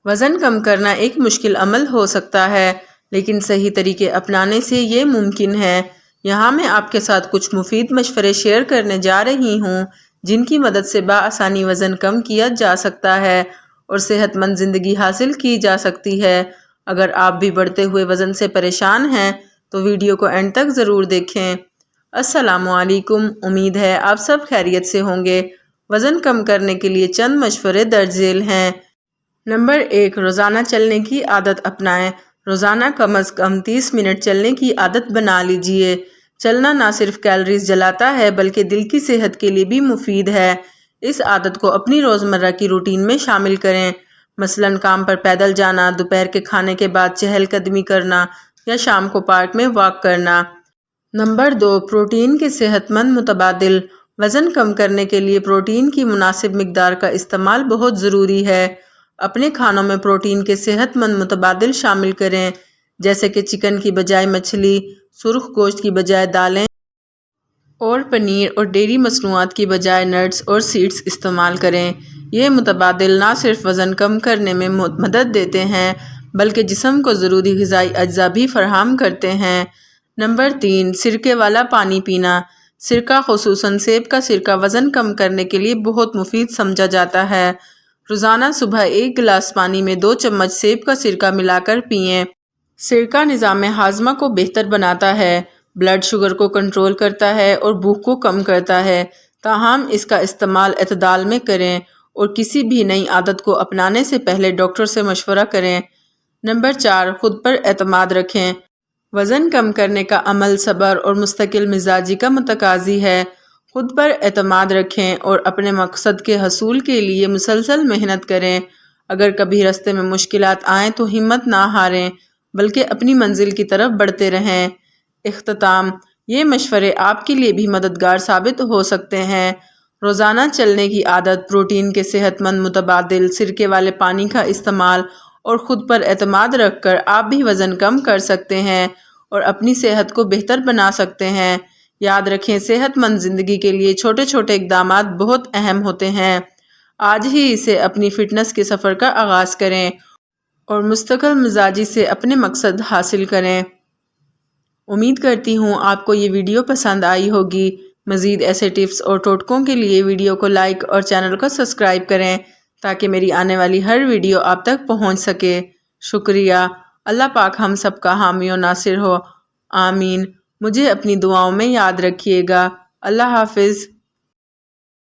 وزن کم کرنا ایک مشکل عمل ہو سکتا ہے، لیکن صحیح طریقے اپنانے سے یہ ممکن ہے۔ یہاں میں آپ کے ساتھ کچھ مفید مشورے شیئر کرنے جا رہی ہوں جن کی مدد سے بآسانی وزن کم کیا جا سکتا ہے اور صحت مند زندگی حاصل کی جا سکتی ہے۔ اگر آپ بھی بڑھتے ہوئے وزن سے پریشان ہیں تو ویڈیو کو اینڈ تک ضرور دیکھیں۔ السلام علیکم، امید ہے آپ سب خیریت سے ہوں گے۔ وزن کم کرنے کے لیے چند مشورے درج ذیل ہیں۔ نمبر 1، روزانہ چلنے کی عادت اپنائیں۔ روزانہ کم از کم 30 منٹ چلنے کی عادت بنا لیجئے۔ چلنا نہ صرف کیلوریز جلاتا ہے بلکہ دل کی صحت کے لیے بھی مفید ہے۔ اس عادت کو اپنی روزمرہ کی روٹین میں شامل کریں، مثلاً کام پر پیدل جانا، دوپہر کے کھانے کے بعد چہل قدمی کرنا یا شام کو پارک میں واک کرنا۔ نمبر 2، پروٹین کے صحت مند متبادل۔ وزن کم کرنے کے لیے پروٹین کی مناسب مقدار کا استعمال بہت ضروری ہے۔ اپنے کھانوں میں پروٹین کے صحت مند متبادل شامل کریں، جیسے کہ چکن کی بجائے مچھلی، سرخ گوشت کی بجائے دالیں اور پنیر، اور ڈیری مصنوعات کی بجائے نٹس اور سیڈز استعمال کریں۔ یہ متبادل نہ صرف وزن کم کرنے میں مدد دیتے ہیں بلکہ جسم کو ضروری غذائی اجزاء بھی فراہم کرتے ہیں۔ نمبر 3، سرکے والا پانی پینا۔ سرکہ، خصوصاً سیب کا سرکہ، وزن کم کرنے کے لیے بہت مفید سمجھا جاتا ہے۔ روزانہ صبح 1 گلاس پانی میں 2 چمچ سیب کا سرکہ ملا کر پئیں۔ سرکہ نظام ہاضمہ کو بہتر بناتا ہے، بلڈ شوگر کو کنٹرول کرتا ہے اور بھوک کو کم کرتا ہے۔ تاہم اس کا استعمال اعتدال میں کریں اور کسی بھی نئی عادت کو اپنانے سے پہلے ڈاکٹر سے مشورہ کریں۔ نمبر 4، خود پر اعتماد رکھیں۔ وزن کم کرنے کا عمل صبر اور مستقل مزاجی کا متقاضی ہے۔ خود پر اعتماد رکھیں اور اپنے مقصد کے حصول کے لیے مسلسل محنت کریں۔ اگر کبھی راستے میں مشکلات آئیں تو ہمت نہ ہاریں بلکہ اپنی منزل کی طرف بڑھتے رہیں۔ اختتام، یہ مشورے آپ کے لیے بھی مددگار ثابت ہو سکتے ہیں۔ روزانہ چلنے کی عادت، پروٹین کے صحت مند متبادل، سرکے والے پانی کا استعمال اور خود پر اعتماد رکھ کر آپ بھی وزن کم کر سکتے ہیں اور اپنی صحت کو بہتر بنا سکتے ہیں۔ یاد رکھیں، صحت مند زندگی کے لیے چھوٹے چھوٹے اقدامات بہت اہم ہوتے ہیں۔ آج ہی سے اپنی فٹنس کے سفر کا آغاز کریں اور مستقل مزاجی سے اپنے مقصد حاصل کریں۔ امید کرتی ہوں آپ کو یہ ویڈیو پسند آئی ہوگی۔ مزید ایسے ٹپس اور ٹوٹکوں کے لیے ویڈیو کو لائک اور چینل کو سبسکرائب کریں تاکہ میری آنے والی ہر ویڈیو آپ تک پہنچ سکے۔ شکریہ۔ اللہ پاک ہم سب کا حامی و ناصر ہو، آمین۔ مجھے اپنی دعاؤں میں یاد رکھیے گا۔ اللہ حافظ۔